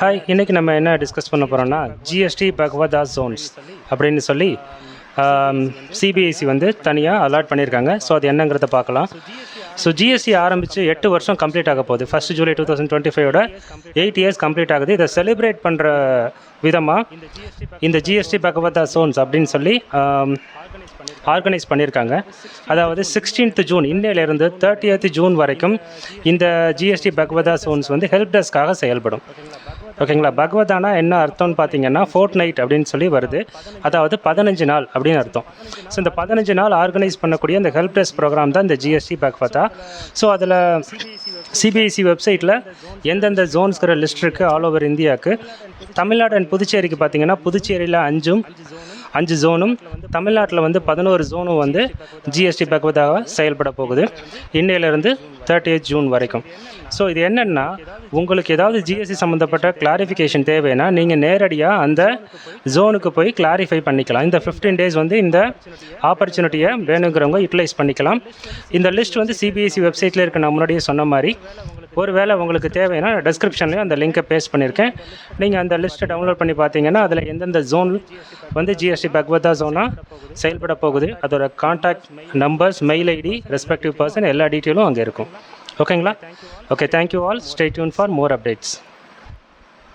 Hi, இன்றைக்கி நம்ம என்ன டிஸ்கஸ் பண்ண போகிறோம்னா ஜிஎஸ்டி பகவதா ஜோன்ஸ் அப்படின்னு சொல்லி சிபிஎஸ்சி வந்து தனியாக அலாட் பண்ணியிருக்காங்க. ஸோ அது என்னங்கிறத பார்க்கலாம். ஸோ ஜிஎஸ்டி ஆரம்பித்து 8 வருஷம் கம்ப்ளீட் ஆக போகுது. 1 ஜூலை 2025 8 இயர்ஸ் கம்ப்ளீட் ஆகுது. இதை செலிப்ரேட் பண்ணுற விதமாக இந்த ஜிஎஸ்டி பகவதா ஜோன்ஸ் அப்படின்னு சொல்லி ஆர்கனைஸ் பண்ணியிருக்காங்க. அதாவது 16th ஜூன் இன்னையிலேருந்து 30th ஜூன் வரைக்கும் இந்த ஜிஎஸ்டி பகவதா ஜோன்ஸ் வந்து ஹெல்ப் டெஸ்க்காக செயல்படும். ஓகேங்களா? பகவதானா என்ன அர்த்தம்னு பார்த்தீங்கன்னா ஃபோர்ட் நைட் அப்படின்னு சொல்லி வருது. அதாவது 15 நாள் அப்படின்னு அர்த்தம். ஸோ இந்த 15 நாள் ஆர்கனைஸ் பண்ணக்கூடிய இந்த ஹெல்ப் டெஸ்க் ப்ரோக்ராம் தான் இந்த ஜிஎஸ்டி பகவதா. ஸோ அதில் சிபிஎஸ்சி வெப்சைட்டில் எந்தெந்த ஜோன்ஸ்கிற லிஸ்ட் இருக்குது ஆல் ஓவர் இந்தியாவுக்கு. தமிழ்நாடு அண்ட் புதுச்சேரிக்கு பார்த்தீங்கன்னா புதுச்சேரியில் 5 ஜோனும், தமிழ்நாட்டில் வந்து 11 ஜோனும் வந்து ஜிஎஸ்டி பகவதாவை செயல்பட போகுது இன்னையிலேருந்து 30th ஜூன் வரைக்கும். ஸோ இது என்னென்னா, உங்களுக்கு ஏதாவது ஜிஎஸ்டி சம்மந்தப்பட்ட கிளாரிஃபிகேஷன் தேவைன்னா நீங்கள் நேரடியாக அந்த ஜோனுக்கு போய் கிளாரிஃபை பண்ணிக்கலாம். இந்த 15 days வந்து இந்த ஆப்பர்ச்சுனிட்டியை வேணுங்கிறவங்க யூட்டிலைஸ் பண்ணிக்கலாம். இந்த லிஸ்ட் வந்து சிபிஎஸ்சி வெப்சைட்டில் இருக்க நான் முன்னாடியே சொன்ன மாதிரி. ஒரு வேளை உங்களுக்கு தேவைன்னா டிஸ்கிரிப்ஷன்லேயும் அந்த லிங்கை பேஸ்ட் பண்ணியிருக்கேன். நீங்கள் அந்த லிஸ்ட்டை டவுன்லோட் பண்ணி பார்த்தீங்கன்னா அதில் எந்தெந்த ஜோன் வந்து ஜிஎஸ்டி பகவதா ஜோனாக செயல்பட போகுது, அதோட contact numbers, mail ID, respective person எல்லா டீட்டெயிலும் அங்கே இருக்கும். ஓகேங்களா? Okay, thank you all. Stay tuned for more updates.